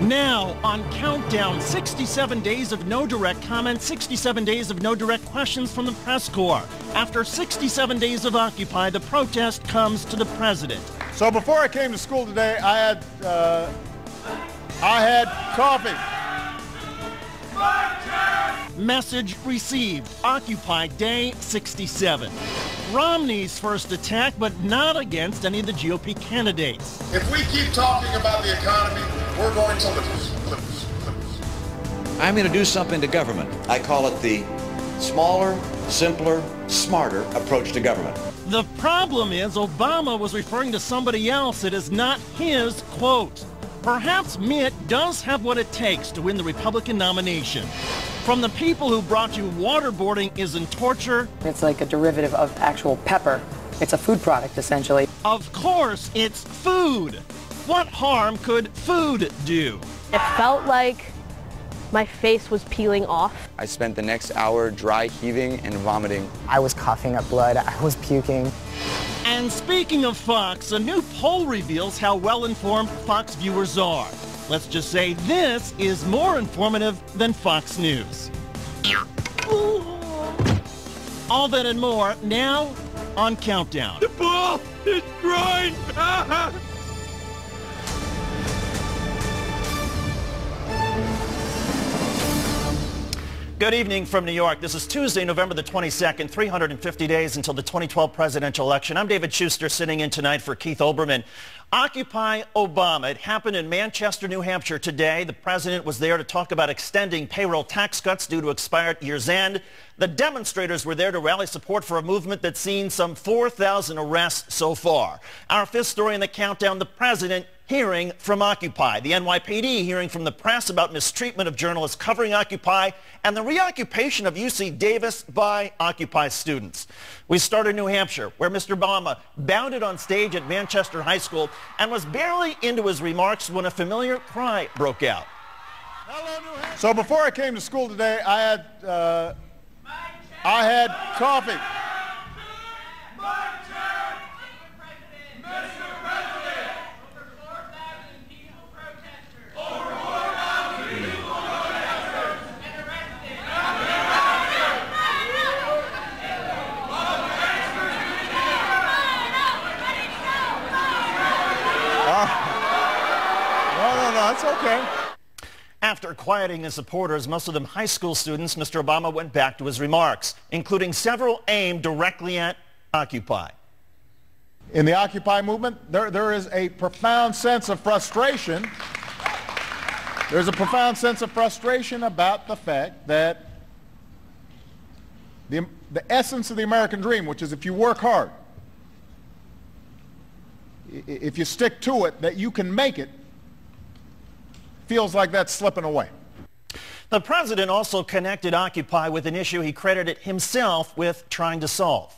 Now, on Countdown, 67 days of no direct comments, 67 days of no direct questions from the press corps. After 67 days of Occupy, the protest comes to the president. So before I came to school today, I had coffee. Message received. Occupy Day 67. Romney's first attack, but not against any of the GOP candidates. If we keep talking about the economy, we're going to lose. I'm going to do something to government. I call it the smaller, simpler, smarter approach to government. The problem is Obama was referring to somebody else. It is not his quote. Perhaps Mitt does have what it takes to win the Republican nomination. From the people who brought you waterboarding isn't torture. It's like a derivative of actual pepper. It's a food product, essentially. Of course, it's food. What harm could food do? It felt like my face was peeling off. I spent the next hour dry heaving and vomiting. I was coughing up blood. I was puking. And speaking of Fox, a new poll reveals how well-informed Fox viewers are. Let's just say this is more informative than Fox News. All that and more now on Countdown. The ball is drying. Good evening from New York. This is Tuesday, November the 22nd, 350 days until the 2012 presidential election. I'm David Shuster, sitting in tonight for Keith Olbermann. Occupy Obama. It happened in Manchester, New Hampshire today. The president was there to talk about extending payroll tax cuts due to expire at year's end. The demonstrators were there to rally support for a movement that's seen some 4,000 arrests so far. Our fifth story in the Countdown, the president hearing from Occupy. The NYPD hearing from the press about mistreatment of journalists covering Occupy and the reoccupation of UC Davis by Occupy students. We start in New Hampshire, where Mr. Obama bounded on stage at Manchester High School and was barely into his remarks when a familiar cry broke out. So before I came to school today, I had coffee. No, that's okay. After quieting his supporters, most of them high school students, Mr. Obama went back to his remarks, including several aimed directly at Occupy. In the Occupy movement, there is a profound sense of frustration. There's a profound sense of frustration about the fact that the essence of the American dream, which is if you work hard, if you stick to it, that you can make it, feels like that's slipping away. The president also connected Occupy with an issue he credited himself with trying to solve.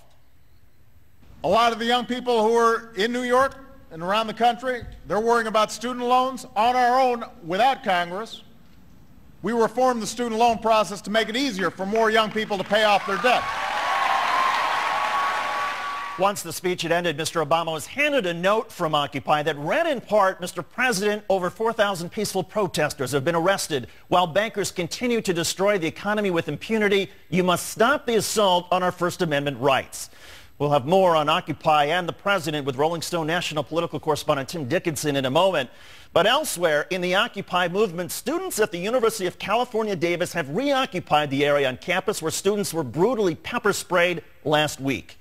A lot of the young people who are in New York and around the country, they're worrying about student loans on our own without Congress. We reformed the student loan process to make it easier for more young people to pay off their debt. Once the speech had ended, Mr. Obama was handed a note from Occupy that read in part, Mr. President, over 4,000 peaceful protesters have been arrested. While bankers continue to destroy the economy with impunity, you must stop the assault on our First Amendment rights. We'll have more on Occupy and the president with Rolling Stone national political correspondent Tim Dickinson in a moment. But elsewhere in the Occupy movement, students at the University of California, Davis have reoccupied the area on campus where students were brutally pepper sprayed last week.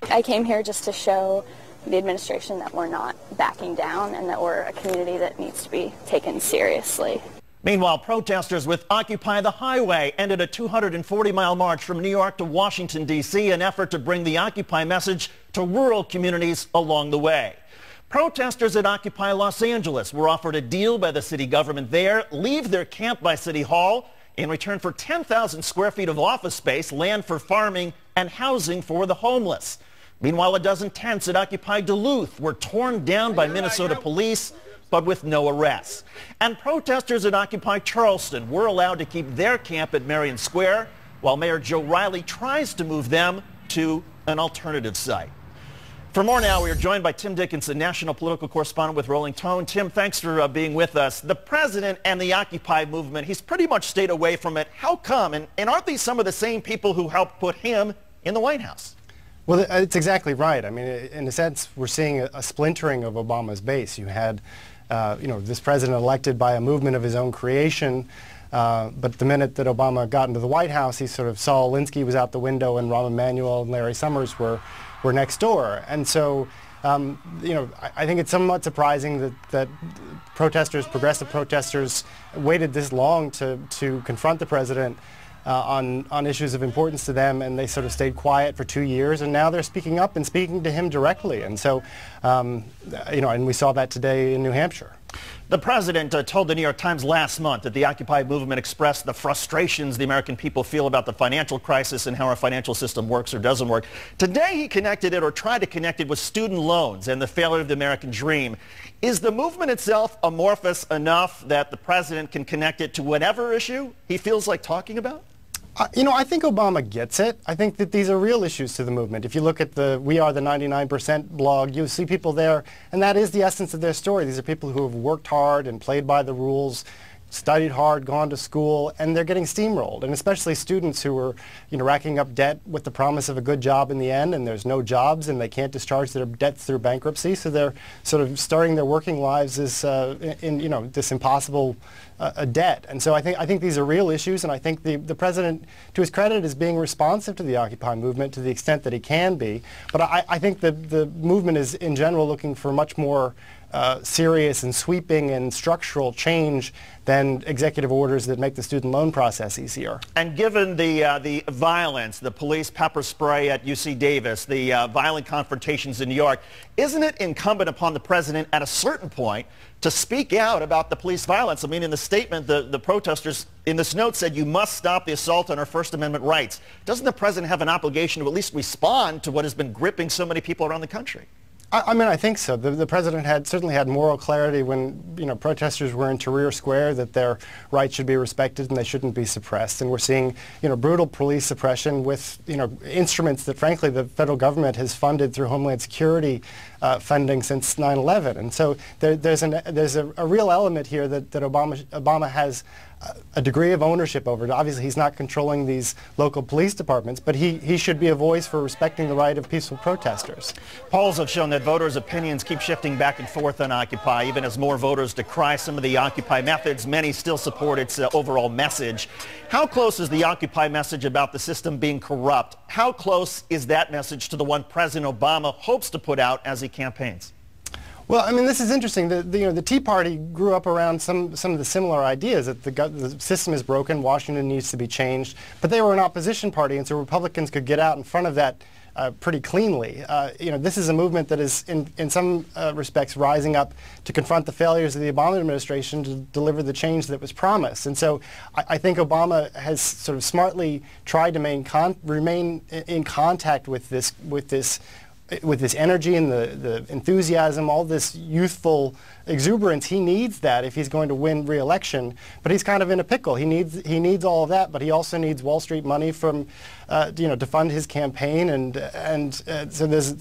I came here just to show the administration that we're not backing down and that we're a community that needs to be taken seriously. Meanwhile, protesters with Occupy the Highway ended a 240-mile march from New York to Washington, D.C., an effort to bring the Occupy message to rural communities along the way. Protesters at Occupy Los Angeles were offered a deal by the city government there, leave their camp by City Hall in return for 10,000 square feet of office space, land for farming, and housing for the homeless. Meanwhile, a dozen tents at Occupy Duluth were torn down by Minnesota police, but with no arrests. And protesters at Occupy Charleston were allowed to keep their camp at Marion Square, while Mayor Joe Riley tries to move them to an alternative site. For more now, we are joined by Tim Dickinson, national political correspondent with Rolling Stone. Tim, thanks for being with us. The president and the Occupy movement, he's pretty much stayed away from it. How come? And aren't these some of the same people who helped put him in the White House? Well, it's exactly right. I mean, in a sense, we're seeing a splintering of Obama's base. You had, this president elected by a movement of his own creation, but the minute that Obama got into the White House, he sort of saw Alinsky was out the window and Rahm Emanuel and Larry Summers were next door. And so, I think it's somewhat surprising that protesters, progressive protesters, waited this long to confront the president on issues of importance to them, and they sort of stayed quiet for 2 years, and now they're speaking up and speaking to him directly. And so, and we saw that today in New Hampshire. The president told the New York Times last month that the Occupy movement expressed the frustrations the American people feel about the financial crisis and how our financial system works or doesn't work. Today he connected it, or tried to connect it, with student loans and the failure of the American dream. Is the movement itself amorphous enough that the president can connect it to whatever issue he feels like talking about? I think Obama gets it. I think that these are real issues to the movement. If you look at the We Are the 99% blog, you see people there, and that is the essence of their story. These are people who have worked hard and played by the rules, studied hard, gone to school, and they're getting steamrolled. And especially students who are, racking up debt with the promise of a good job in the end, and there's no jobs, and they can't discharge their debts through bankruptcy, so they're sort of starting their working lives as in this impossible debt. And so I think these are real issues, and I think the president, to his credit, is being responsive to the Occupy movement to the extent that he can be. But I think the movement is, in general, looking for much more serious and sweeping and structural change than executive orders that make the student loan process easier. And given the violence, the police pepper spray at UC Davis, the violent confrontations in New York, isn't it incumbent upon the president at a certain point to speak out about the police violence? I mean, in the statement, the protesters in this note said, "You must stop the assault on our First Amendment rights." Doesn't the president have an obligation to at least respond to what has been gripping so many people around the country? I think so. The president certainly had moral clarity when, protesters were in Tahrir Square, that their rights should be respected and they shouldn't be suppressed. And we're seeing, brutal police suppression with, instruments that, frankly, the federal government has funded through Homeland Security funding since 9/11. And so there's a real element here that Obama has a degree of ownership over. Obviously, he's not controlling these local police departments, but he should be a voice for respecting the right of peaceful protesters. Polls have shown that voters' opinions keep shifting back and forth on Occupy, even as more voters decry some of the Occupy methods. Many still support its overall message. How close is the Occupy message about the system being corrupt? How close is that message to the one President Obama hopes to put out as he campaigns? Well, I mean, this is interesting. The Tea Party grew up around some of the similar ideas that the system is broken, Washington needs to be changed, but they were an opposition party, and so Republicans could get out in front of that pretty cleanly. This is a movement that is, in some respects, rising up to confront the failures of the Obama administration to deliver the change that was promised. And so I think Obama has sort of smartly tried to remain in contact with this energy and the enthusiasm, all this youthful exuberance. He needs that if he's going to win re-election, but he's kind of in a pickle. He needs all of that, but he also needs Wall Street money from, to fund his campaign, and so there's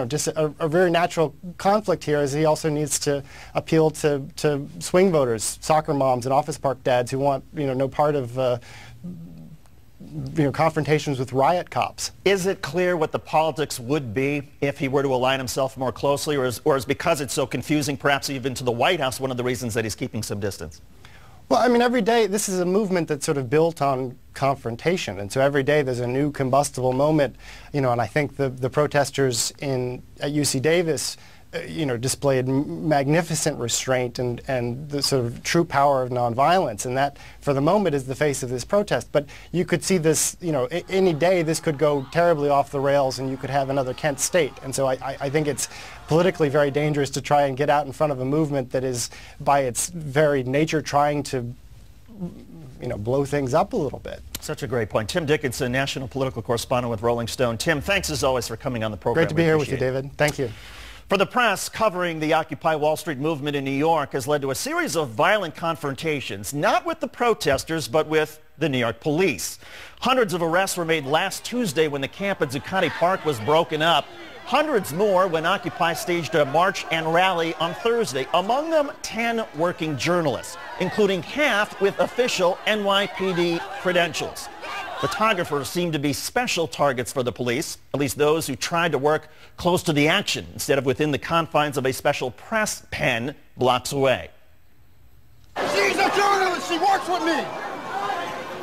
just a very natural conflict here, as he also needs to appeal to swing voters, soccer moms and office park dads who want no part of confrontations with riot cops. Is it clear what the politics would be if he were to align himself more closely, or is because it's so confusing, perhaps even to the White House, one of the reasons that he's keeping some distance? Well, I mean, every day, this is a movement that's sort of built on confrontation, and so every day there's a new combustible moment, and I think the protesters at UC Davis displayed magnificent restraint and the sort of true power of nonviolence, and that, for the moment, is the face of this protest. But you could see this, any day this could go terribly off the rails, and you could have another Kent State. And so I think it's politically very dangerous to try and get out in front of a movement that is, by its very nature, trying to blow things up a little bit. Such a great point. Tim Dickinson, national political correspondent with Rolling Stone. Tim, thanks as always for coming on the program. Great to be here with you, David. Thank you. For the press, covering the Occupy Wall Street movement in New York has led to a series of violent confrontations, not with the protesters, but with the New York police. Hundreds of arrests were made last Tuesday when the camp at Zuccotti Park was broken up. Hundreds more when Occupy staged a march and rally on Thursday. Among them, 10 working journalists, including half with official NYPD credentials. Photographers seem to be special targets for the police, at least those who tried to work close to the action instead of within the confines of a special press pen blocks away. She's a journalist. She works with me.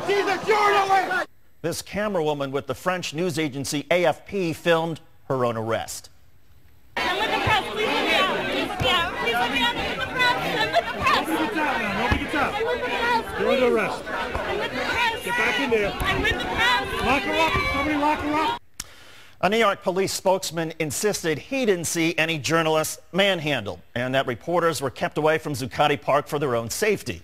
She's a journalist. This camerawoman with the French news agency AFP filmed her own arrest. I'm with the press. Please let me out. Please let me out. Please let me out. I'm with the press. I'm with the press. Nobody gets out now. Nobody gets out. I'm with the press. You're under arrest. I'm with the press. Get back in there. I'm with the press. Lock her up. Somebody lock her up. A New York police spokesman insisted he didn't see any journalists manhandled and that reporters were kept away from Zuccotti Park for their own safety.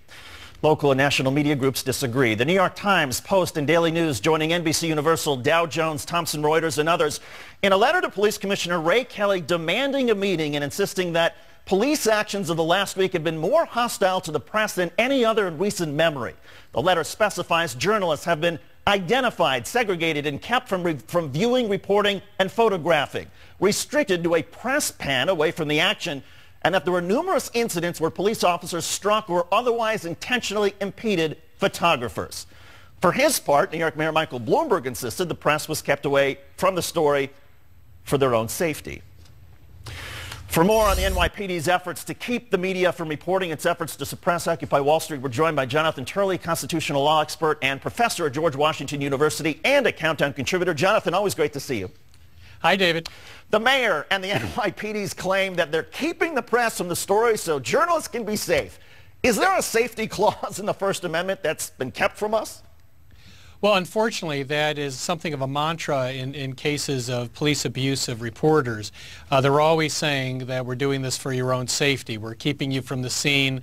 Local and national media groups disagree. The New York Times, Post, and Daily News joining NBC Universal, Dow Jones, Thomson Reuters, and others in a letter to Police Commissioner Ray Kelly demanding a meeting and insisting that police actions of the last week have been more hostile to the press than any other in recent memory. The letter specifies journalists have been identified, segregated, and kept from viewing, reporting, and photographing, restricted to a press pen away from the action, and that there were numerous incidents where police officers struck or otherwise intentionally impeded photographers. For his part, New York Mayor Michael Bloomberg insisted the press was kept away from the story for their own safety. For more on the NYPD's efforts to keep the media from reporting its efforts to suppress Occupy Wall Street, we're joined by Jonathan Turley, constitutional law expert and professor at George Washington University and a Countdown contributor. Jonathan, always great to see you. Hi, David. The mayor and the NYPD's claim that they're keeping the press from the story so journalists can be safe. Is there a safety clause in the First Amendment that's been kept from us? Well, unfortunately, that is something of a mantra in cases of police abuse of reporters. They're always saying that we're doing this for your own safety. We're keeping you from the scene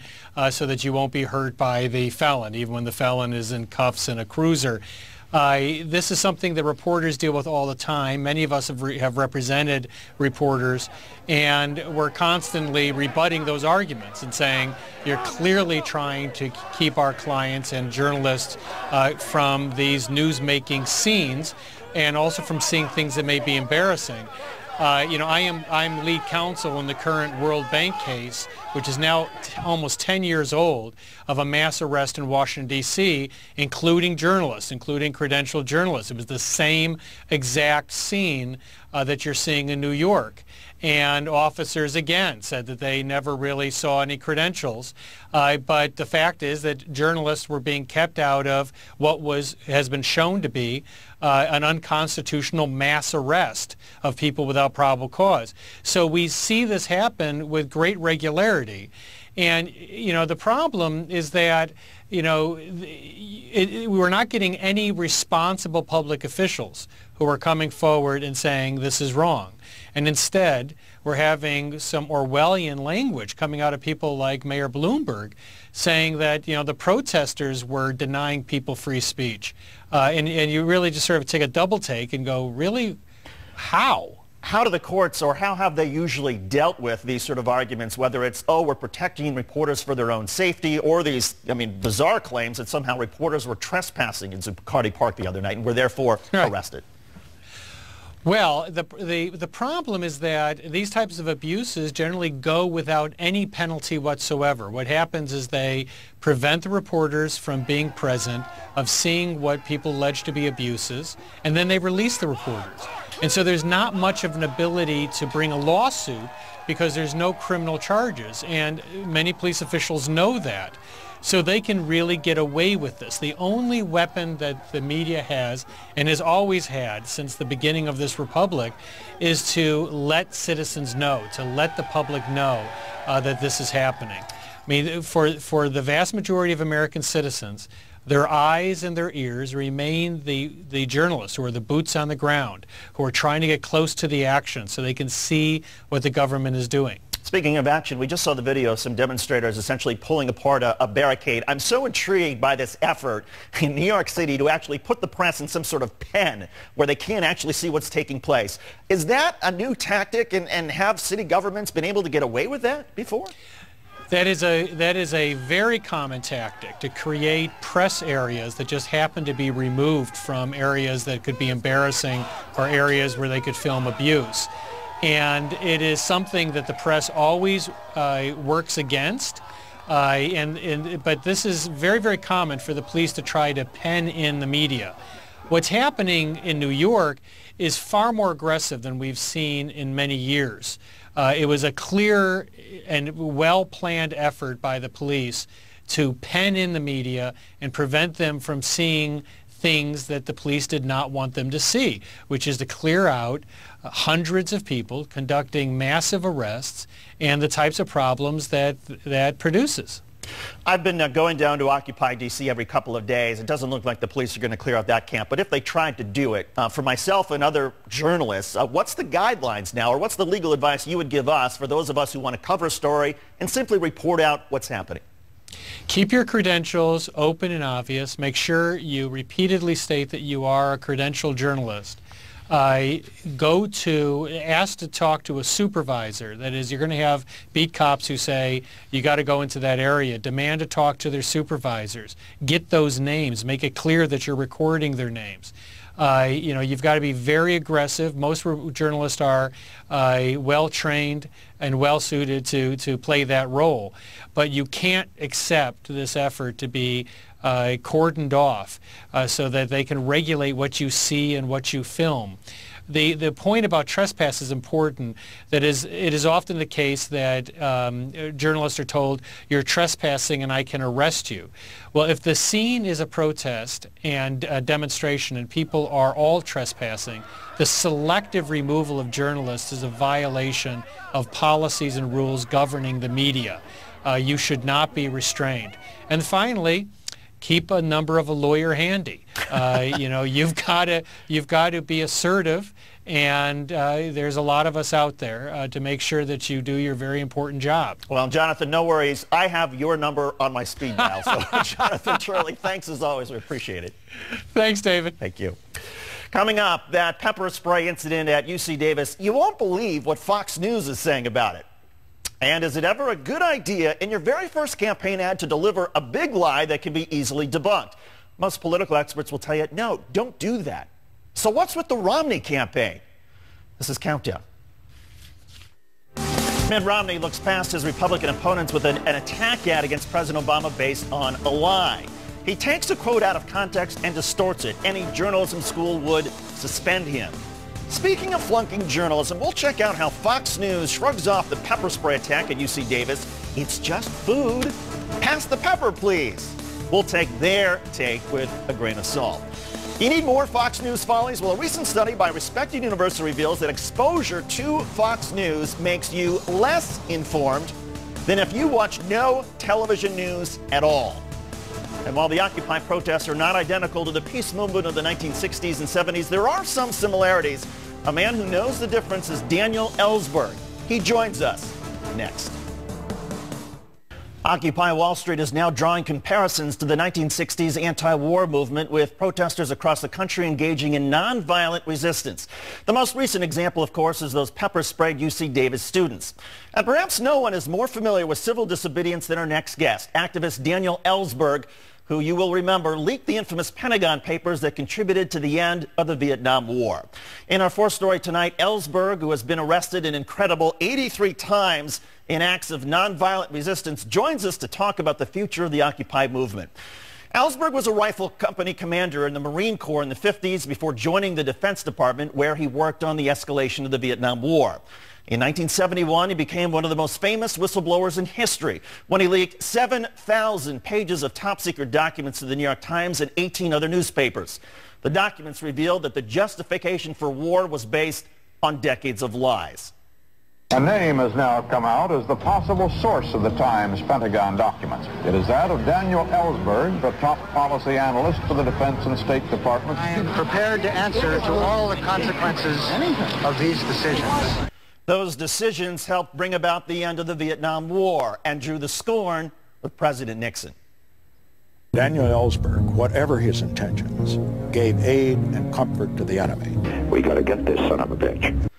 so that you won't be hurt by the felon, even when the felon is in cuffs in a cruiser. This is something that reporters deal with all the time. Many of us have represented reporters, and we're constantly rebutting those arguments and saying you're clearly trying to keep our clients and journalists from these news-making scenes and also from seeing things that may be embarrassing. I'm lead counsel in the current World Bank case, which is now almost 10 years old, of a mass arrest in Washington, D.C., including journalists, including credentialed journalists. It was the same exact scene that you're seeing in New York. And officers, again, said that they never really saw any credentials. But the fact is that journalists were being kept out of what has been shown to be an unconstitutional mass arrest of people without probable cause. So we see this happen with great regularity. And, the problem is that, we're not getting any responsible public officials who are coming forward and saying this is wrong. And instead, we're having some Orwellian language coming out of people like Mayor Bloomberg saying that, the protesters were denying people free speech. And you really just sort of take a double take and go, really, how? How do the courts, or how have they usually dealt with these sort of arguments, whether it's, oh, we're protecting reporters for their own safety, or these, bizarre claims that somehow reporters were trespassing in Zuccotti Park the other night and were therefore arrested? Well, the problem is that these types of abuses generally go without any penalty whatsoever. What happens is they prevent the reporters from being present, of seeing what people allege to be abuses, and then they release the reporters. And so there's not much of an ability to bring a lawsuit because there's no criminal charges, and many police officials know that. So they can really get away with this. The only weapon that the media has, and has always had since the beginning of this republic, is to let citizens know, to let the public know that this is happening. For the vast majority of American citizens, their eyes and their ears remain the journalists who are the boots on the ground, who are trying to get close to the action so they can see what the government is doing. Speaking of action, we just saw the video of some demonstrators essentially pulling apart a barricade. I'm so intrigued by this effort in New York City to actually put the press in some sort of pen where they can't actually see what's taking place. Is that a new tactic, and have city governments been able to get away with that before? That is a very common tactic, to create press areas that just happen to be removed from areas that could be embarrassing or areas where they could film abuse. And it is something that the press always works against. But this is very, very common for the police to try to pen in the media. What's happening in New York is far more aggressive than we've seen in many years. It was a clear and well-planned effort by the police to pen in the media and prevent them from seeing things that the police did not want them to see, which is to clear out hundreds of people, conducting massive arrests, and the types of problems that produces. I've been going down to Occupy D.C. every couple of days. It doesn't look like the police are going to clear out that camp, but if they tried to do it, for myself and other journalists, what's the guidelines now, or what's the legal advice you would give us for those of us who want to cover a story and simply report out what's happening? Keep your credentials open and obvious. Make sure you repeatedly state that you are a credentialed journalist. Ask to talk to a supervisor. That is, you're going to have beat cops who say, you got to go into that area. Demand to talk to their supervisors. Get those names. Make it clear that you're recording their names. You've got to be very aggressive. Most journalists are well-trained and well-suited to play that role. But you can't accept this effort to be cordoned off so that they can regulate what you see and what you film. The point about trespass is important. That is, it is often the case that journalists are told, you're trespassing and I can arrest you. Well, if the scene is a protest and a demonstration and people are all trespassing, the selective removal of journalists is a violation of policies and rules governing the media. You should not be restrained. And finally, keep a number of a lawyer handy. You've got to be assertive, and there's a lot of us out there to make sure that you do your very important job. Well, Jonathan, no worries. I have your number on my speed dial. So, Jonathan Turley, thanks as always. We appreciate it. Thanks, David. Thank you. Coming up, that pepper spray incident at UC Davis. You won't believe what Fox News is saying about it. And is it ever a good idea in your very first campaign ad to deliver a big lie that can be easily debunked? Most political experts will tell you, no, don't do that. So what's with the Romney campaign? This is Countdown. Mitt Romney looks past his Republican opponents with an attack ad against President Obama based on a lie. He takes a quote out of context and distorts it. Any journalism school would suspend him. Speaking of flunking journalism, we'll check out how Fox News shrugs off the pepper spray attack at UC Davis. It's just food. Pass the pepper, please. We'll take their take with a grain of salt. You need more Fox News follies? Well, a recent study by a respected university reveals that exposure to Fox News makes you less informed than if you watch no television news at all. And while the Occupy protests are not identical to the peace movement of the 1960s and 70s, there are some similarities. A man who knows the difference is Daniel Ellsberg. He joins us next. Occupy Wall Street is now drawing comparisons to the 1960s anti-war movement, with protesters across the country engaging in nonviolent resistance. The most recent example, of course, is those pepper-sprayed UC Davis students. And perhaps no one is more familiar with civil disobedience than our next guest, activist Daniel Ellsberg, who you will remember leaked the infamous Pentagon Papers that contributed to the end of the Vietnam War. In our fourth story tonight, Ellsberg, who has been arrested an incredible 83 times in acts of nonviolent resistance, joins us to talk about the future of the Occupy movement. Ellsberg was a rifle company commander in the Marine Corps in the 50s before joining the Defense Department, where he worked on the escalation of the Vietnam War. In 1971, he became one of the most famous whistleblowers in history when he leaked 7,000 pages of top-secret documents to the New York Times and 18 other newspapers. The documents revealed that the justification for war was based on decades of lies. A name has now come out as the possible source of the Times Pentagon documents. It is that of Daniel Ellsberg, the top policy analyst for the Defense and State Department. I am prepared to answer to all the consequences of these decisions. Those decisions helped bring about the end of the Vietnam War and drew the scorn of President Nixon. Daniel Ellsberg, whatever his intentions, gave aid and comfort to the enemy. We got to get this son of a bitch.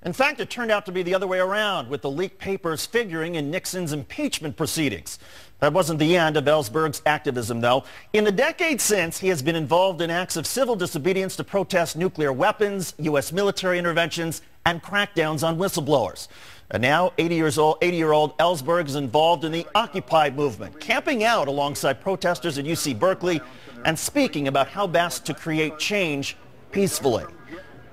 In fact, it turned out to be the other way around, with the leaked papers figuring in Nixon's impeachment proceedings. That wasn't the end of Ellsberg's activism, though. In the decade since, he has been involved in acts of civil disobedience to protest nuclear weapons, U.S. military interventions, and crackdowns on whistleblowers. And now, 80-year-old Ellsberg is involved in the Occupy movement, camping out alongside protesters at UC Berkeley and speaking about how best to create change peacefully.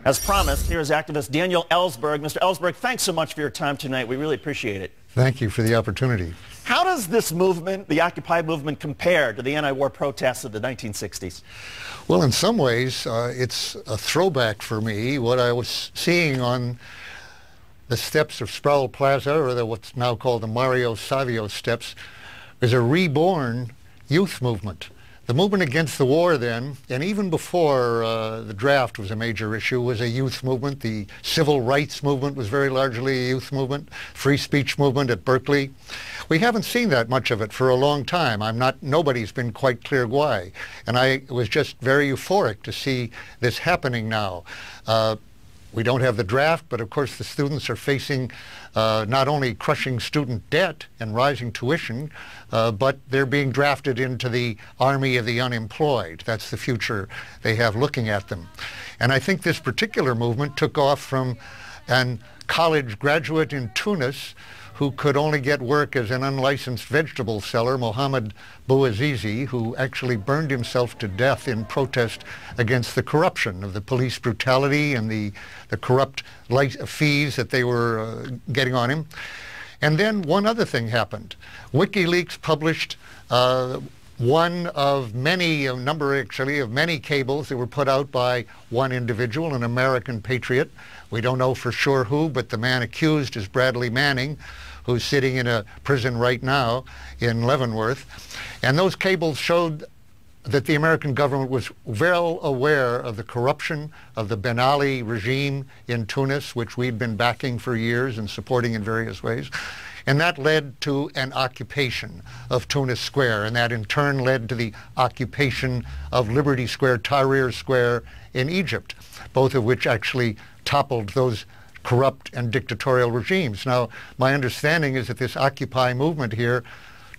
As promised, here is activist Daniel Ellsberg. Mr. Ellsberg, thanks so much for your time tonight. We really appreciate it. Thank you for the opportunity. How does this movement, the Occupy movement, compare to the anti-war protests of the 1960s? Well, in some ways, it's a throwback for me. What I was seeing on the steps of Sproul Plaza, or what's now called the Mario Savio steps, is a reborn youth movement. The movement against the war then, and even before the draft was a major issue, was a youth movement. The civil rights movement was very largely a youth movement. Free speech movement at Berkeley. We haven't seen that much of it for a long time. Nobody's been quite clear why. And I was just very euphoric to see this happening now. We don't have the draft, but of course the students are facing not only crushing student debt and rising tuition, but they're being drafted into the army of the unemployed. That's the future they have looking at them. And I think this particular movement took off from a college graduate in Tunis who could only get work as an unlicensed vegetable seller, Mohammed Bouazizi, who actually burned himself to death in protest against the corruption of the police brutality and the corrupt fees that they were getting on him. And then one other thing happened. WikiLeaks published one of many, a number actually of many cables that were put out by one individual, an American patriot. We don't know for sure who, but the man accused is Bradley Manning, who's sitting in a prison right now in Leavenworth. And those cables showed that the American government was well aware of the corruption of the Ben Ali regime in Tunis, which we'd been backing for years and supporting in various ways. And that led to an occupation of Tunis Square, and that in turn led to the occupation of Liberty Square, Tahrir Square in Egypt, both of which actually toppled those corrupt and dictatorial regimes. Now, my understanding is that this Occupy movement here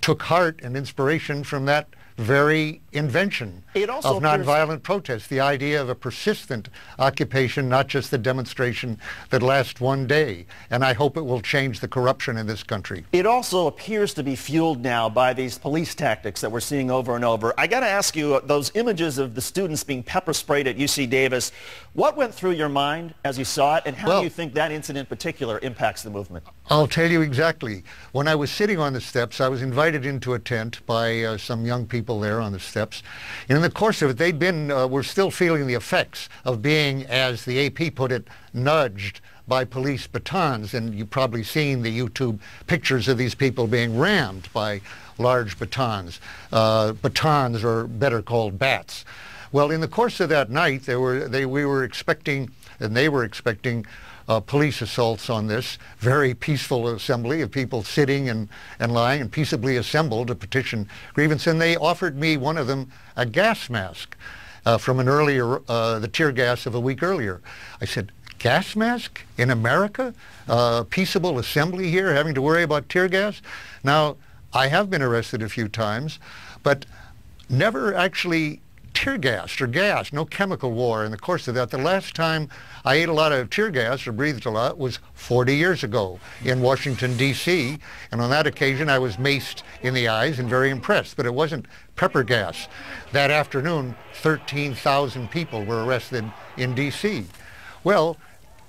took heart and inspiration from that very invention of nonviolent protest, the idea of a persistent occupation, not just the demonstration that lasts one day. And I hope it will change the corruption in this country. It also appears to be fueled now by these police tactics that we're seeing over and over. I got to ask you, those images of the students being pepper sprayed at UC Davis, what went through your mind as you saw it, and how do you think that incident in particular impacts the movement? I'll tell you exactly. When I was sitting on the steps, I was invited into a tent by some young people there on the steps. And in the course of it, were still feeling the effects of being, as the AP put it, nudged by police batons. And you've probably seen the YouTube pictures of these people being rammed by large batons. Batons are better called bats. Well, in the course of that night, we were expecting, and they were expecting, police assaults on this very peaceful assembly of people sitting and lying and peaceably assembled to petition grievance. And they offered me, one of them, a gas mask from an earlier, the tear gas of a week earlier. I said, gas mask in America? Peaceable assembly here, having to worry about tear gas? Now, I have been arrested a few times, but never actually tear gas or gas, no chemical war in the course of that. The last time I ate a lot of tear gas or breathed a lot was 40 years ago in Washington, D.C., and on that occasion I was maced in the eyes and very impressed, but it wasn't pepper gas. That afternoon, 13,000 people were arrested in D.C. Well,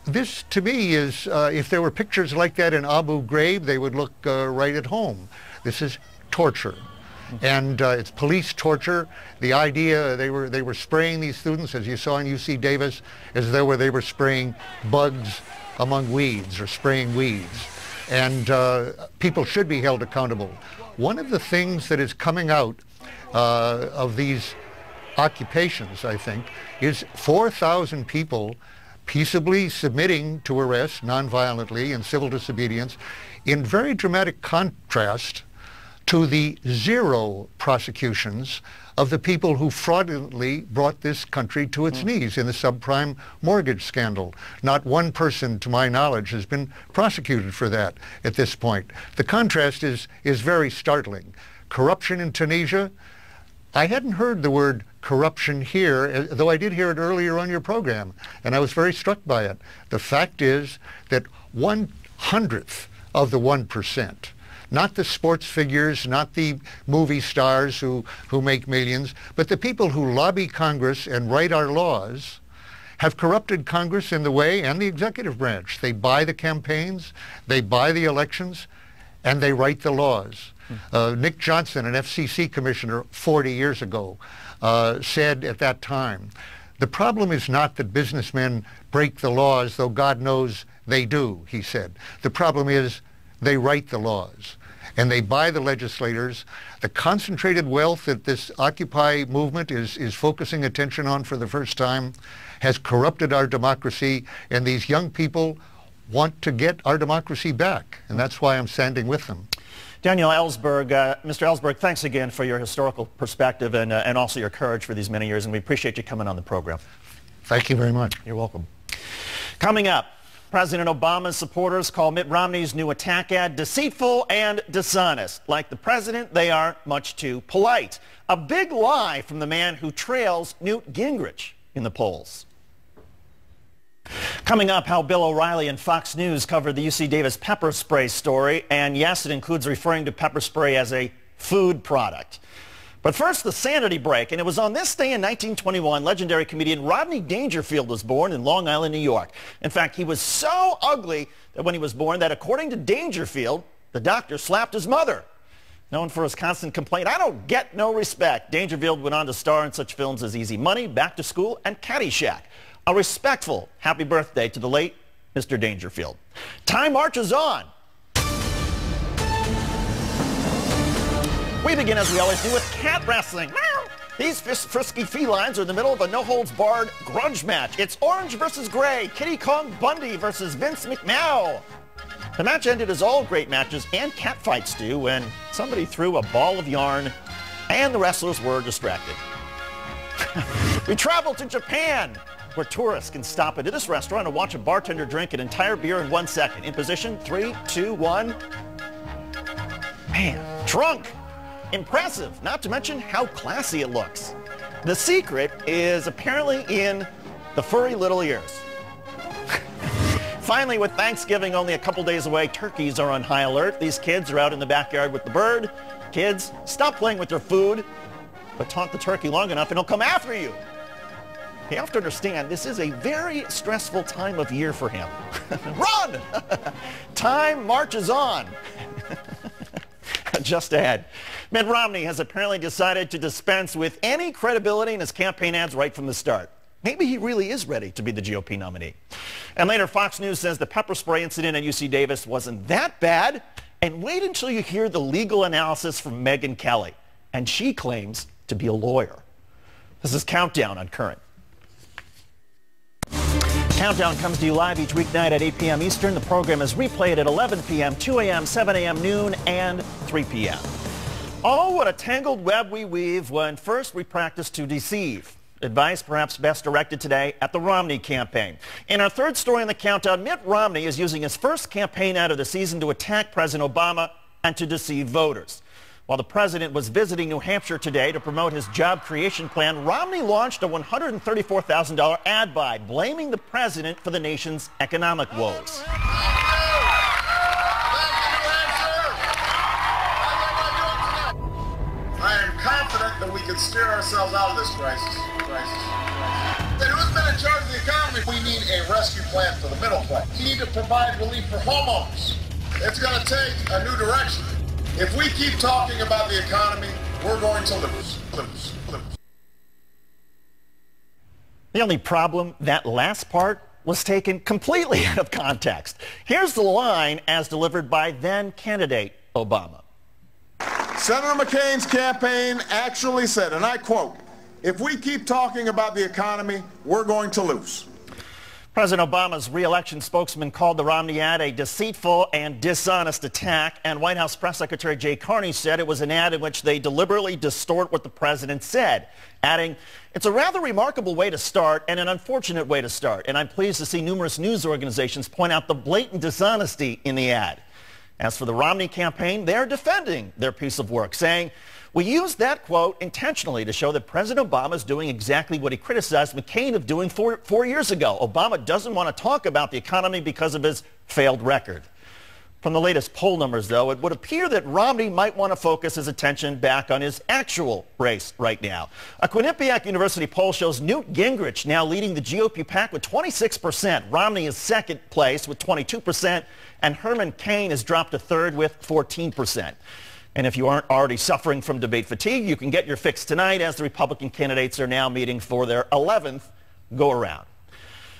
this to me is, if there were pictures like that in Abu Ghraib, they would look right at home. This is torture. And it's police torture. The idea, they were spraying these students, as you saw in UC Davis, as though they were spraying bugs among weeds or spraying weeds. And people should be held accountable. One of the things that is coming out of these occupations, I think, is 4,000 people peaceably submitting to arrest nonviolently in civil disobedience, in very dramatic contrast to the zero prosecutions of the people who fraudulently brought this country to its knees in the subprime mortgage scandal. Not one person, to my knowledge, has been prosecuted for that at this point. The contrast is very startling. Corruption in Tunisia, I hadn't heard the word corruption here, though I did hear it earlier on your program, and I was very struck by it. The fact is that 1/100th of the 1%, not the sports figures, not the movie stars who make millions, but the people who lobby Congress and write our laws, have corrupted Congress in the way, and the executive branch. They buy the campaigns, they buy the elections, and they write the laws. Nick Johnson, an FCC commissioner 40 years ago, said at that time, the problem is not that businessmen break the laws, though God knows they do, he said. The problem is they write the laws, and they buy the legislators. The concentrated wealth that this Occupy movement is focusing attention on for the first time has corrupted our democracy, and these young people want to get our democracy back, and that's why I'm standing with them. Daniel Ellsberg, Mr. Ellsberg, thanks again for your historical perspective and also your courage for these many years, and we appreciate you coming on the program. Thank you very much. You're welcome. Coming up, President Obama's supporters call Mitt Romney's new attack ad deceitful and dishonest. Like the president, they are much too polite. A big lie from the man who trails Newt Gingrich in the polls. Coming up, how Bill O'Reilly and Fox News covered the UC Davis pepper spray story, and yes, it includes referring to pepper spray as a food product. But first, the sanity break, and it was on this day in 1921, legendary comedian Rodney Dangerfield was born in Long Island, New York. In fact, he was so ugly that when he was born that, according to Dangerfield, the doctor slapped his mother. Known for his constant complaint, "I don't get no respect," Dangerfield went on to star in such films as Easy Money, Back to School, and Caddyshack. A respectful happy birthday to the late Mr. Dangerfield. Time marches on. We begin, as we always do, with cat wrestling. These frisky felines are in the middle of a no-holds-barred grudge match. It's Orange versus Gray, Kitty Kong Bundy versus Vince McMahon. The match ended as all great matches and cat fights do, when somebody threw a ball of yarn and the wrestlers were distracted. We travel to Japan, where tourists can stop into this restaurant and watch a bartender drink an entire beer in 1 second. In position, 3, 2, 1. Man, drunk. Impressive, not to mention how classy it looks. The secret is apparently in the furry little ears. Finally, with Thanksgiving only a couple days away, turkeys are on high alert. These kids are out in the backyard with the bird. Kids, stop playing with their food, but taunt the turkey long enough and he'll come after you. You have to understand, this is a very stressful time of year for him. Run! Time marches on. Just ahead, Mitt Romney has apparently decided to dispense with any credibility in his campaign ads right from the start. Maybe he really is ready to be the GOP nominee. And later, Fox News says the pepper spray incident at UC Davis wasn't that bad. And wait until you hear the legal analysis from Megyn Kelly. And she claims to be a lawyer. This is Countdown on Current. Countdown comes to you live each weeknight at 8 p.m. Eastern. The program is replayed at 11 p.m., 2 a.m., 7 a.m., noon, and 3 p.m. Oh, what a tangled web we weave when first we practice to deceive. Advice perhaps best directed today at the Romney campaign. In our third story in the Countdown, Mitt Romney is using his first campaign ad of the season to attack President Obama and to deceive voters. While the president was visiting New Hampshire today to promote his job creation plan, Romney launched a $134,000 ad buy, blaming the president for the nation's economic woes. I am confident that we can steer ourselves out of this crisis. And who's been in charge of the economy? We need a rescue plan for the middle class. We need to provide relief for homeowners. It's going to take a new direction. If we keep talking about the economy, we're going to lose. The only problem, that last part was taken completely out of context. Here's the line as delivered by then-candidate Obama. Senator McCain's campaign actually said, and I quote, "If we keep talking about the economy, we're going to lose." President Obama's re-election spokesman called the Romney ad a deceitful and dishonest attack, and White House Press Secretary Jay Carney said it was an ad in which they deliberately distort what the president said, adding, "It's a rather remarkable way to start and an unfortunate way to start, and I'm pleased to see numerous news organizations point out the blatant dishonesty in the ad." As for the Romney campaign, they're defending their piece of work, saying, "We used that quote intentionally to show that President Obama is doing exactly what he criticized McCain of doing four years ago. Obama doesn't want to talk about the economy because of his failed record." From the latest poll numbers, though, it would appear that Romney might want to focus his attention back on his actual race right now. A Quinnipiac University poll shows Newt Gingrich now leading the GOP pack with 26%. Romney is second place with 22%, and Herman Cain has dropped to third with 14%. And if you aren't already suffering from debate fatigue, you can get your fix tonight as the Republican candidates are now meeting for their 11th go-around.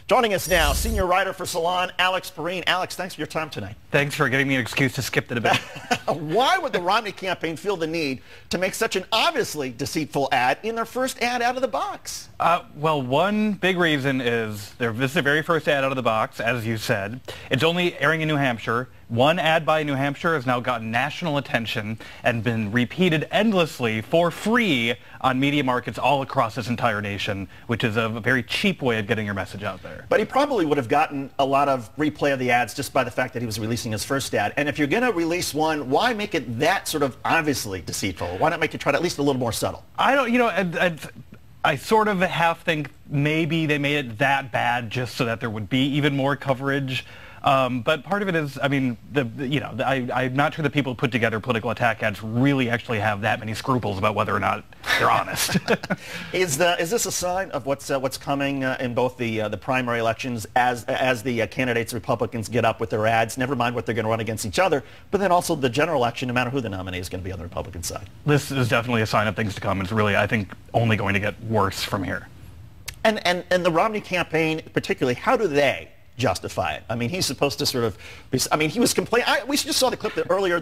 Joining us now, senior writer for Salon, Alex Pareene. Alex, thanks for your time tonight. Thanks for giving me an excuse to skip the debate. Why would the Romney campaign feel the need to make such an obviously deceitful ad in their first ad out of the box? Well, one big reason is this is their very first ad out of the box, as you said. It's only airing in New Hampshire. One ad by New Hampshire has now gotten national attention and been repeated endlessly for free on media markets all across this entire nation, which is a very cheap way of getting your message out there. But he probably would have gotten a lot of replay of the ads just by the fact that he was releasing his first ad. And if you're going to release one, why make it that sort of obviously deceitful? Why not make it try to at least a little more subtle? I don't, I sort of half think maybe they made it that bad just so that there would be even more coverage. But part of it is, I mean, I'm not sure that people who put together political attack ads really actually have that many scruples about whether or not they're honest. Is this a sign of what's coming in both the primary elections as the candidates, Republicans, get up with their ads? Never mind what they're going to run against each other, but then also the general election, no matter who the nominee is going to be on the Republican side. This is definitely a sign of things to come. It's really, I think, only going to get worse from here. And the Romney campaign, particularly, how do they justify it? I mean, he's supposed to sort of be, I mean, he was complaining. We just saw the clip earlier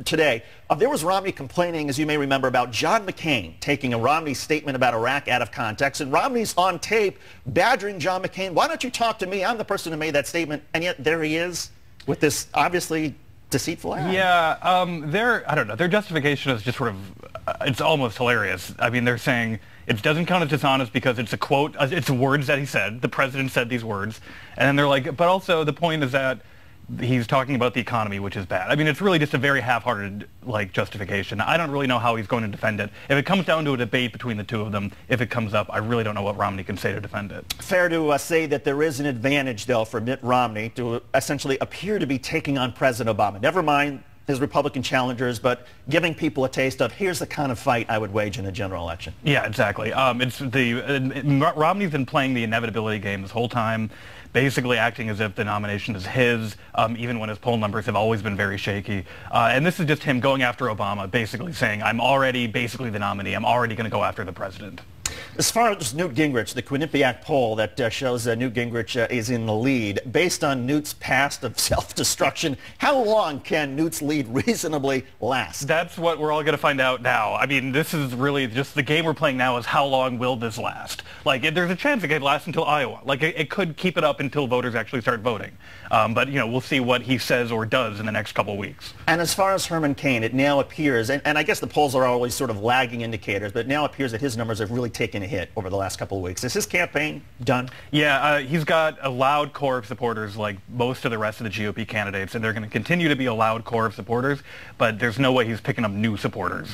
today. There was Romney complaining, as you may remember, about John McCain taking a Romney statement about Iraq out of context. And Romney's on tape badgering John McCain. Why don't you talk to me? I'm the person who made that statement. And yet there he is with this obviously deceitful ad. Yeah, I don't know. Their justification is just sort of, it's almost hilarious. I mean, they're saying it doesn't count as dishonest because it's a quote, it's words that he said. The president said these words. And then they're like, but also the point is that he's talking about the economy, which is bad. I mean, it's really just a very half-hearted, justification. I don't really know how he's going to defend it. If it comes down to a debate between the two of them, if it comes up, I really don't know what Romney can say to defend it. Fair to say that there is an advantage, though, for Mitt Romney to essentially appear to be taking on President Obama. Never mind his Republican challengers, but giving people a taste of here's the kind of fight I would wage in a general election. Yeah, exactly. Romney's been playing the inevitability game this whole time, basically acting as if the nomination is his, even when his poll numbers have always been very shaky. And this is just him going after Obama, basically saying, I'm already basically the nominee. I'm already going to go after the president. As far as Newt Gingrich, the Quinnipiac poll that shows Newt Gingrich is in the lead, based on Newt's past of self-destruction, how long can Newt's lead reasonably last? That's what we're all going to find out now. I mean, this is really just the game we're playing now is how long will this last? There's a chance it could last until Iowa. It could keep it up until voters actually start voting. But, we'll see what he says or does in the next couple of weeks. And as far as Herman Cain, it now appears, and I guess the polls are always sort of lagging indicators, but it now appears that his numbers have really taken a hit over the last couple of weeks. Is his campaign done? Yeah, he's got a loud core of supporters like most of the rest of the GOP candidates, and they're going to continue to be a loud core of supporters, but there's no way he's picking up new supporters.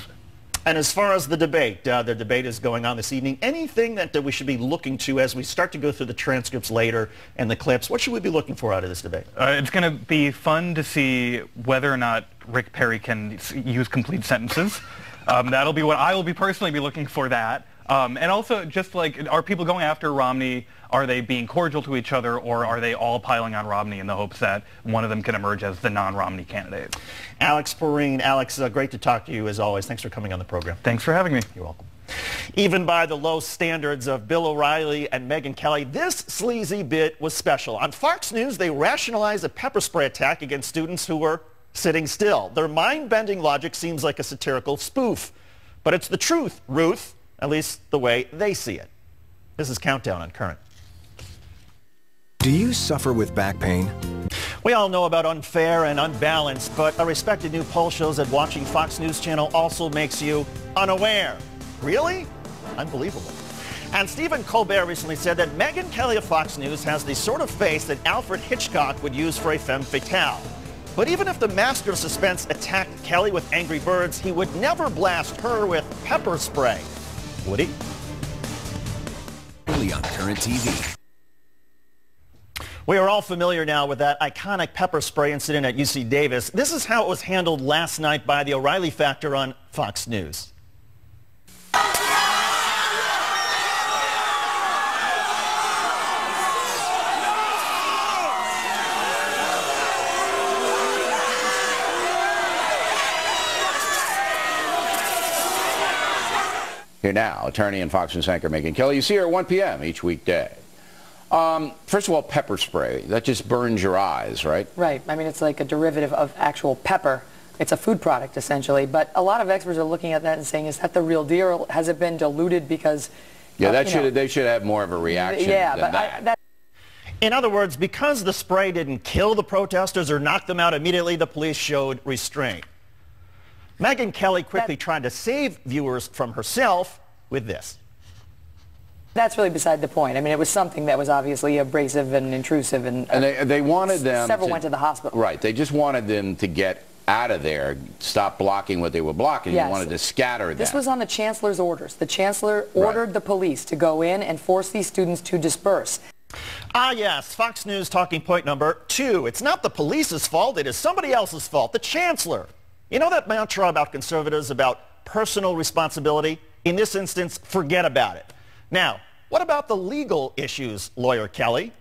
And as far as the debate is going on this evening. Anything that we should be looking to as we start to go through the transcripts later and the clips? What should we be looking for out of this debate? It's going to be fun to see whether or not Rick Perry can use complete sentences. That'll be what I will personally be looking for that. And also, just are people going after Romney? Are they being cordial to each other, or are they all piling on Romney in the hopes that one of them can emerge as the non-Romney candidate? Alex Pareene. Alex, great to talk to you as always. Thanks for coming on the program. Thanks for having me. You're welcome. Even by the low standards of Bill O'Reilly and Megyn Kelly, this sleazy bit was special. On Fox News, they rationalized a pepper spray attack against students who were sitting still. Their mind-bending logic seems like a satirical spoof. But it's the truth, Ruth. At least the way they see it. This is Countdown on Current. Do you suffer with back pain? We all know about unfair and unbalanced, but a respected new poll shows that watching Fox News Channel also makes you unaware. Really? Unbelievable. And Stephen Colbert recently said that Megyn Kelly of Fox News has the sort of face that Alfred Hitchcock would use for a femme fatale. But even if the master of suspense attacked Kelly with angry birds, he would never blast her with pepper spray. Would he? Only on Current TV. We are all familiar now with that iconic pepper spray incident at UC Davis. This is how it was handled last night by the O'Reilly Factor on Fox News. Here now, attorney and Fox News anchor Megyn Kelly. You see her at 1 p.m. each weekday. First of all, pepper spray. That just burns your eyes, right? Right. I mean, it's like a derivative of actual pepper. It's a food product, essentially. But a lot of experts are looking at that and saying, is that the real deal? Has it been diluted because... Yeah, they should have more of a reaction than that. In other words, because the spray didn't kill the protesters or knock them out immediately, the police showed restraint. Megyn Kelly quickly tried to save viewers from herself with this. That's really beside the point. I mean, it was something that was obviously abrasive and intrusive. And they wanted them... Several went to the hospital. Right. They just wanted them to get out of there, stop blocking what they were blocking. Yes. You wanted to scatter them. This was on the chancellor's orders. The chancellor ordered the police to go in and force these students to disperse. Ah, yes. Fox News talking point number 2. It's not the police's fault. It is somebody else's fault. The chancellor. You know that mantra about conservatives about personal responsibility? In this instance, forget about it. Now, what about the legal issues, Lawyer Kelly?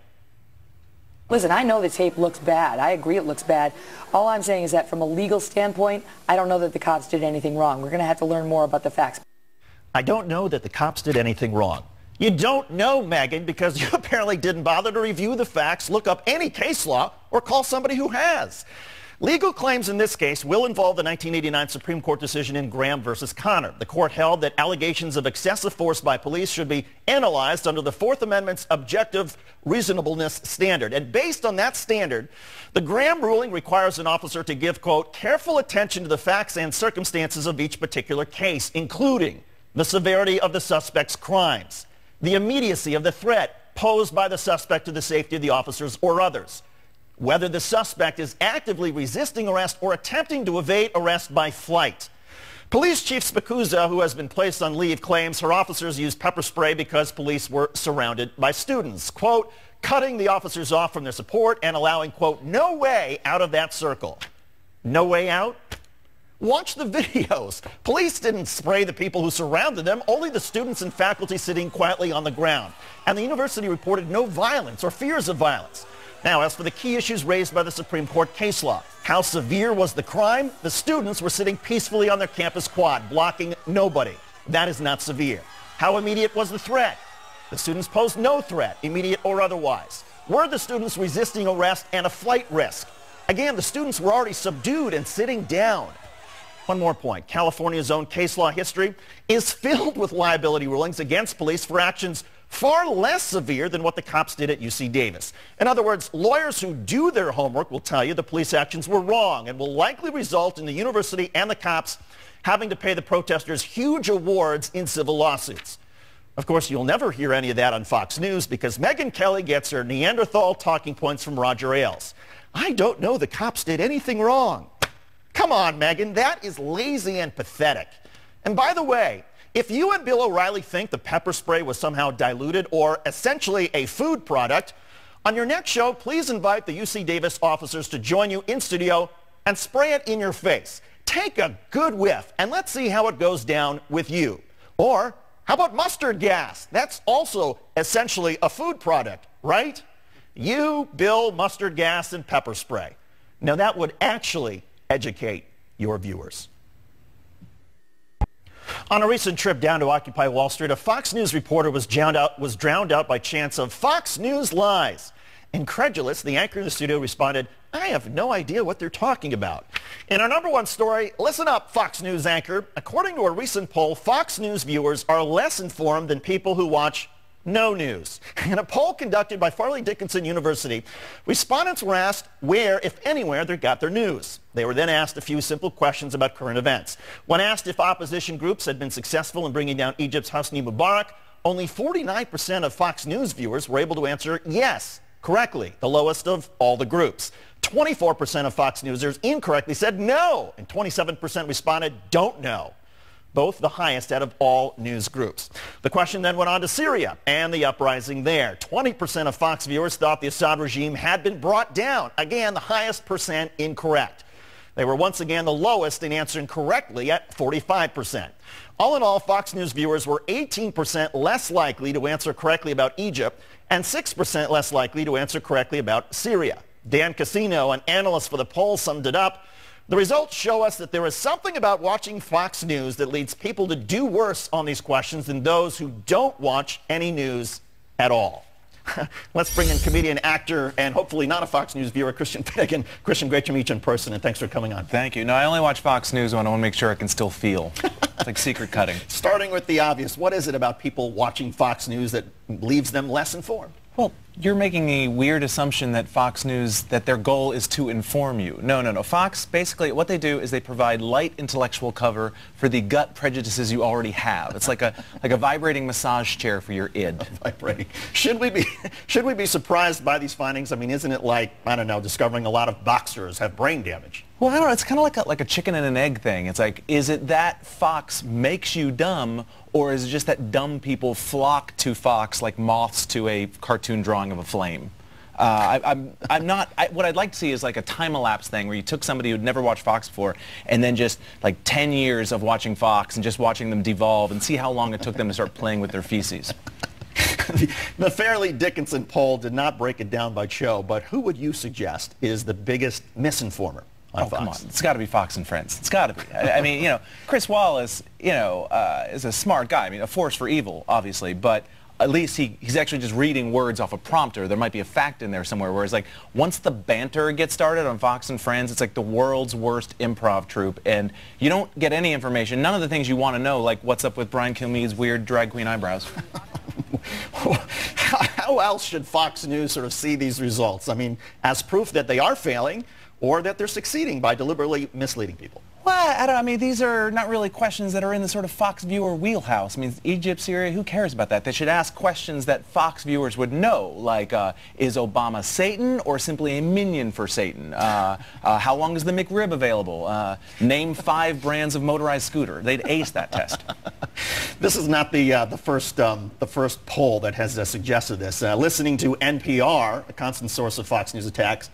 Listen, I know the tape looks bad. I agree it looks bad. All I'm saying is that from a legal standpoint, I don't know that the cops did anything wrong. We're going to have to learn more about the facts. I don't know that the cops did anything wrong. You don't know, Megyn, because you apparently didn't bother to review the facts, look up any case law, or call somebody who has. Legal claims in this case will involve the 1989 Supreme Court decision in Graham versus Connor. The court held that allegations of excessive force by police should be analyzed under the Fourth Amendment's objective reasonableness standard. And based on that standard, the Graham ruling requires an officer to give, quote, careful attention to the facts and circumstances of each particular case, including the severity of the suspect's crimes, the immediacy of the threat posed by the suspect to the safety of the officers or others, whether the suspect is actively resisting arrest or attempting to evade arrest by flight. Police Chief Spicuzza, who has been placed on leave, claims her officers used pepper spray because police were surrounded by students, quote, cutting the officers off from their support and allowing, quote, no way out of that circle. No way out? Watch the videos. Police didn't spray the people who surrounded them, only the students and faculty sitting quietly on the ground. And the university reported no violence or fears of violence. Now, as for the key issues raised by the Supreme Court case law, how severe was the crime? The students were sitting peacefully on their campus quad, blocking nobody. That is not severe. How immediate was the threat? The students posed no threat, immediate or otherwise. Were the students resisting arrest and a flight risk? Again, the students were already subdued and sitting down. One more point. California's own case law history is filled with liability rulings against police for actions far less severe than what the cops did at UC Davis. In other words, lawyers who do their homework will tell you the police actions were wrong and will likely result in the university and the cops having to pay the protesters huge awards in civil lawsuits. Of course, you'll never hear any of that on Fox News because Megyn Kelly gets her Neanderthal talking points from Roger Ailes. I don't know the cops did anything wrong. Come on, Megyn, that is lazy and pathetic. And by the way, if you and Bill O'Reilly think the pepper spray was somehow diluted or essentially a food product, on your next show, please invite the UC Davis officers to join you in studio and spray it in your face. Take a good whiff and let's see how it goes down with you. Or how about mustard gas? That's also essentially a food product, right? You, Bill, mustard gas, and pepper spray. Now that would actually educate your viewers. On a recent trip down to Occupy Wall Street, a Fox News reporter was drowned out by chants of Fox News lies. Incredulous, the anchor in the studio responded, I have no idea what they're talking about. In our number one story, listen up, Fox News anchor. According to a recent poll, Fox News viewers are less informed than people who watch no news. In a poll conducted by Farley Dickinson University, respondents were asked where, if anywhere, they got their news. They were then asked a few simple questions about current events. When asked if opposition groups had been successful in bringing down Egypt's Hosni Mubarak, only 49% of Fox News viewers were able to answer yes correctly, the lowest of all the groups. 24% of Fox Newsers incorrectly said no, and 27% responded don't know, both the highest out of all news groups. The question then went on to Syria and the uprising there. 20% of Fox viewers thought the Assad regime had been brought down. Again, the highest percent incorrect. They were once again the lowest in answering correctly at 45%. All in all, Fox News viewers were 18% less likely to answer correctly about Egypt and 6% less likely to answer correctly about Syria. Dan Casino, an analyst for the poll, summed it up. The results show us that there is something about watching Fox News that leads people to do worse on these questions than those who don't watch any news at all. Let's bring in comedian, actor, and hopefully not a Fox News viewer, Christian Finnegan. Christian, great to meet you in person, and thanks for coming on. Thank you. No, I only watch Fox News when I want to make sure I can still feel. It's like secret cutting. Starting with the obvious, what is it about people watching Fox News that leaves them less informed? Well, you're making a weird assumption that Fox News, that their goal is to inform you. No, no, no. Fox, basically, what they do is they provide light intellectual cover for the gut prejudices you already have. It's like a vibrating massage chair for your id. Vibrating. Should we be surprised by these findings? I mean, isn't it like, I don't know, discovering a lot of boxers have brain damage? Well, I don't know. It's kind of like a chicken and an egg thing. It's like, is it that Fox makes you dumb, or is it just that dumb people flock to Fox like moths to a cartoon drawing of a flame? What I'd like to see is like a time-elapse thing where you took somebody who'd never watched Fox before and then just like 10 years of watching Fox and just watching them devolve and see how long it took them to start playing with their feces. The Farley Dickinson poll did not break it down by show, but who would you suggest is the biggest misinformer on Fox? Come on. It's got to be Fox and Friends. It's got to be. I mean, you know, Chris Wallace, you know, is a smart guy. I mean, a force for evil, obviously, but at least he's actually just reading words off a prompter. There might be a fact in there somewhere, whereas like once the banter gets started on Fox and Friends, it's like the world's worst improv troupe, and you don't get any information, none of the things you want to know, like what's up with Brian Kilmeade's weird drag queen eyebrows. How else should Fox News sort of see these results? I mean, as proof that they are failing or that they're succeeding by deliberately misleading people? Well, I mean, these are not really questions that are in the sort of Fox viewer wheelhouse. I mean, Egypt, Syria, who cares about that? They should ask questions that Fox viewers would know, like, is Obama Satan or simply a minion for Satan? How long is the McRib available? Name 5 brands of motorized scooter. They'd ace that test. This is not the first poll that has suggested this. Listening to NPR, a constant source of Fox News attacks,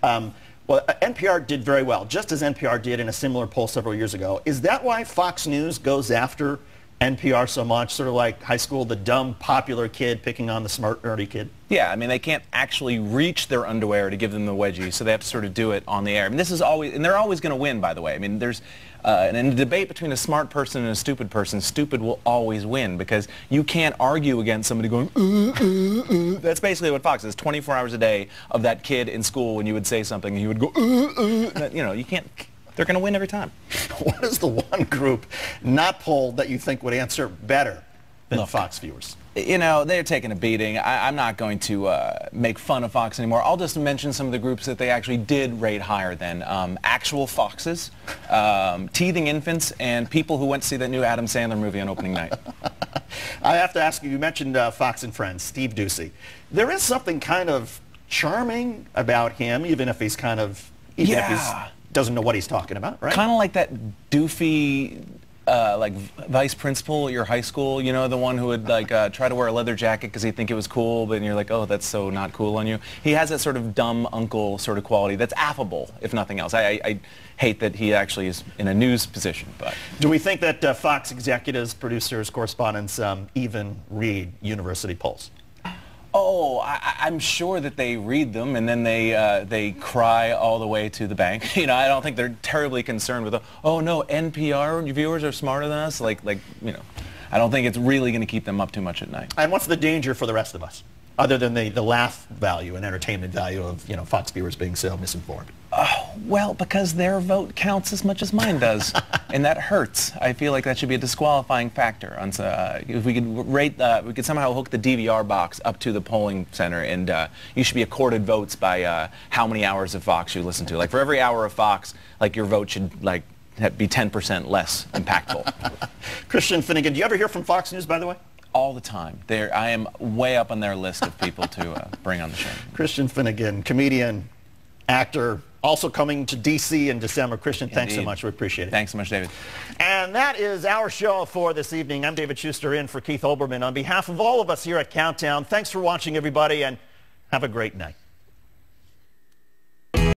well, NPR did very well, just as NPR did in a similar poll several years ago. Is that why Fox News goes after NPR so much, sort of like high school, the dumb, popular kid picking on the smart, nerdy kid? Yeah, I mean, they can't actually reach their underwear to give them the wedgie, so they have to sort of do it on the air. I mean, this is always, and they're always going to win, by the way. I mean, there's, in a debate between a smart person and a stupid person, stupid will always win, because you can't argue against somebody going, That's basically what Fox is, 24 hours a day of that kid in school when you would say something and he would go, You know, you can't, they're going to win every time. What is the one group not polled that you think would answer better than Fox viewers? You know, they're taking a beating. I'm not going to make fun of Fox anymore. I'll just mention some of the groups that they actually did rate higher than actual foxes, teething infants, and people who went to see that new Adam Sandler movie on opening night. I have to ask you, you mentioned Fox and Friends, Steve Doocy. There is something kind of charming about him, even if he's kind of, if he doesn't know what he's talking about, right? Kind of like that doofy, like vice principal at your high school, you know, the one who would like try to wear a leather jacket because he'd think it was cool, but you're like, oh, that's so not cool on you. He has that sort of dumb uncle sort of quality that's affable, if nothing else. I hate that he actually is in a news position. But do we think that Fox executives, producers, correspondents even read university polls? Oh, I'm sure that they read them and then they cry all the way to the bank. You know, I don't think they're terribly concerned with, oh no, NPR viewers are smarter than us. Like you know, I don't think it's really going to keep them up too much at night. And what's the danger for the rest of us, other than the laugh value and entertainment value of, you know, Fox viewers being so misinformed? Oh. Well, because their vote counts as much as mine does, and that hurts. I feel like that should be a disqualifying factor. If we could we could somehow hook the DVR box up to the polling center, and you should be accorded votes by how many hours of Fox you listen to. Like for every hour of Fox, like your vote should be 10% less impactful. Christian Finnegan, do you ever hear from Fox News, by the way? All the time. I am way up on their list of people to bring on the show. Christian Finnegan, comedian, actor, also coming to D.C. in December. Christian, thanks so much. We appreciate it. Thanks so much, David. And that is our show for this evening. I'm David Shuster in for Keith Olbermann. On behalf of all of us here at Countdown, thanks for watching, everybody, and have a great night.